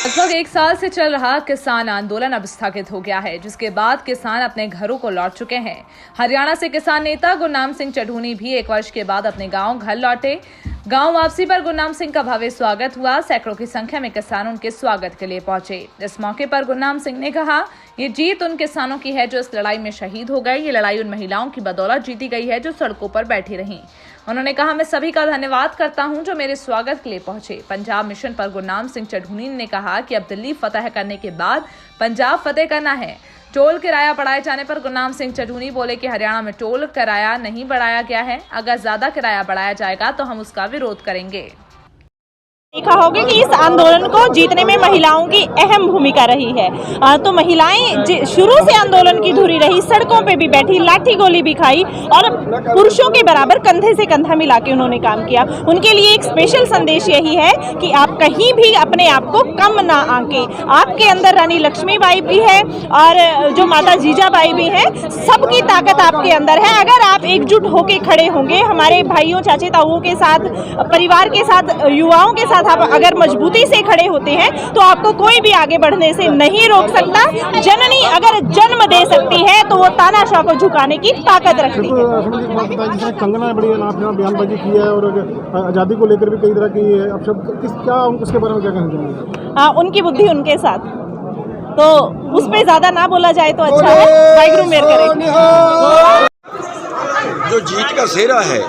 लगभग 1 साल से चल रहा किसान आंदोलन अब स्थगित हो गया है, जिसके बाद किसान अपने घरों को लौट चुके हैं। हरियाणा से किसान नेता गुरनाम सिंह चढ़ूनी भी 1 वर्ष के बाद अपने गांव घर लौटे। गांव वापसी पर गुरनाम सिंह का भव्य स्वागत हुआ। सैकड़ों की संख्या में किसान उनके स्वागत के लिए पहुंचे। इस मौके पर गुरनाम सिंह ने कहा, ये जीत उन किसानों की है जो इस लड़ाई में शहीद हो गए। ये लड़ाई उन महिलाओं की बदौलत जीती गई है जो सड़कों पर बैठी रहीं। उन्होंने कहा, मैं सभी का धन्यवाद करता हूं जो मेरे स्वागत के लिए पहुंचे। पंजाब मिशन पर गुरनाम सिंह चढ़ूनी ने कहा कि अब दिल्ली फतह करने के बाद पंजाब फतेह करना है। टोल किराया बढ़ाए जाने पर गुरनाम सिंह चढ़ूनी बोले कि हरियाणा में टोल किराया नहीं बढ़ाया गया है। अगर ज्यादा किराया बढ़ाया जाएगा तो हम उसका विरोध करेंगे। देखा होगा कि इस आंदोलन को जीतने में महिलाओं की अहम भूमिका रही है। तो महिलाएं शुरू से आंदोलन की धुरी रही, सड़कों पे भी बैठी, लाठी गोली भी खाई और पुरुषों के बराबर कंधे से कंधा मिला के उन्होंने काम किया। उनके लिए एक स्पेशल संदेश यही है कि आप कहीं भी अपने आप को कम ना आंके। आपके अंदर रानी लक्ष्मीबाई भी है और जो माता जीजाबाई भी है, सबकी ताकत आपके अंदर है। अगर आप एकजुट होके खड़े होंगे, हमारे भाइयों, चाचे, ताऊओं के साथ, परिवार के साथ, युवाओं के साथ आप अगर मजबूती से खड़े होते हैं तो आपको कोई भी आगे बढ़ने से नहीं रोक सकता। जननी अगर जन्म दे सकती है तो वो तानाशाह को झुकाने की ताकत रखती है। कंगना ने बड़ी बयानबाजी की है और आज़ादी को लेकर भी कई तरह की अब क्या उसके बारे में क्या कहना चाहेंगे? उनकी बुद्धि उनके साथ, तो उस पर ज्यादा ना बोला जाए तो अच्छा है। वाहिगुरु मेहर करे। जो जीत का सेहरा है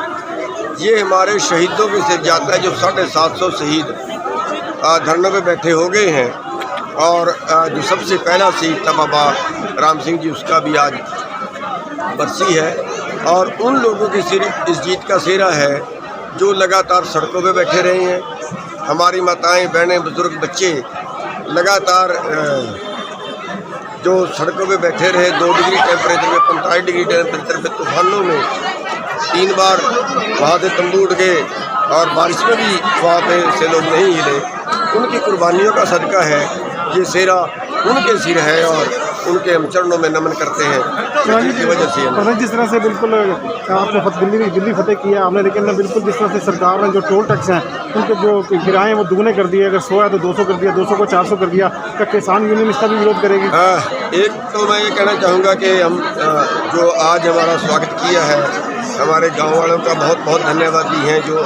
ये हमारे शहीदों के सिर जाता है, जो 750 शहीद धरनों पे बैठे हो गए हैं। और जो सबसे पहला शहीद था बाबा राम सिंह जी, उसका भी आज बरसी है। और उन लोगों के सिर इस जीत का सेहरा है जो लगातार सड़कों पे बैठे रहे हैं। हमारी माताएं, बहनें, बुजुर्ग, बच्चे लगातार जो सड़कों पे बैठे रहे, 2 डिग्री टेम्परेचर में, 45 डिग्री टेम्परेचर में, तूफानों में 3 बार वहाँ से तंबू उड़ गए और बारिश में भी वहाँ पे से लोग नहीं हिले। उनकी कुर्बानियों का सदका है ये सेहरा, उनके सिर है और उनके हम चरणों में नमन करते हैं। इसी वजह से जिस तरह से बिल्कुल आपने दिल्ली फतेह किया आपने, लेकिन बिल्कुल जिस तरह से सरकार ने जो टोल टैक्स हैं उनके जो किराए वो दुगने कर दिए, अगर 100 है तो 200 कर दिया, 200 को 400 कर दिया। क्या किसान यूनियन इसका भी विरोध करेगी? एक तो मैं ये कहना चाहूँगा कि हम जो आज हमारा स्वागत किया है, हमारे गांव वालों का बहुत बहुत धन्यवाद दी हैं। जो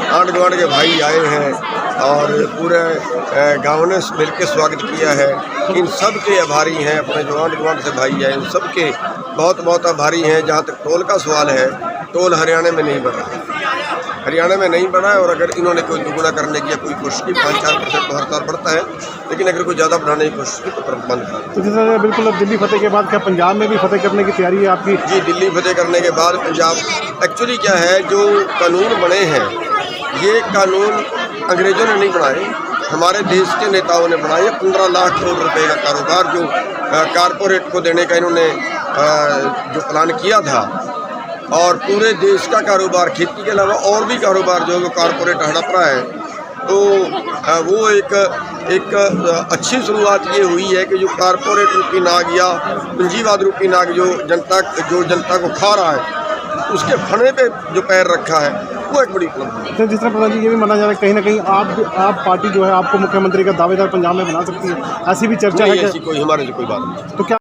आंढ गुआंढ के भाई आए हैं और पूरे गांव ने मिल के स्वागत किया है, इन सब के आभारी हैं। अपने जो आंढ गुआंढ से भाई आए उन सब के बहुत बहुत आभारी हैं। जहाँ तक टोल का सवाल है, टोल हरियाणा में नहीं बढ़ा, हरियाणा में नहीं बढ़ा है। और अगर इन्होंने कोई दुगुना करने की कोई कोशिश की, 5-4% तो हर साल बढ़ता है, लेकिन अगर कोई ज़्यादा बढ़ाने की कोशिश की तो तुरंत बंद करें। तो जैसे बिल्कुल अब दिल्ली फतेह के बाद क्या पंजाब में भी फतेह करने की तैयारी है आपकी? जी, दिल्ली फतेह करने के बाद पंजाब। एक्चुअली क्या है, जो कानून बने हैं ये कानून अंग्रेज़ों ने नहीं बनाए, हमारे देश के नेताओं ने बनाए। 15 लाख करोड़ रुपए का कारोबार जो कारपोरेट को देने का इन्होंने जो प्लान किया था, और पूरे देश का कारोबार, खेती के अलावा और भी कारोबार जो है वो कारपोरेट हड़प रहा है। तो वो एक अच्छी शुरुआत ये हुई है कि जो कारपोरेट रूपी नाग या पूंजीवाद रूपी नाग जो जनता को खा रहा है, उसके फने पे जो पैर रखा है वो एक बड़ी उपलब्धि है। तो जिस तरह प्रधान जी ये भी माना जा रहा है कहीं ना कहीं आप पार्टी जो है आपको मुख्यमंत्री का दावेदार पंजाब में बना सकती है, ऐसी भी चर्चा है? ऐसी कोई हमारे से कोई बात नहीं। तो क्या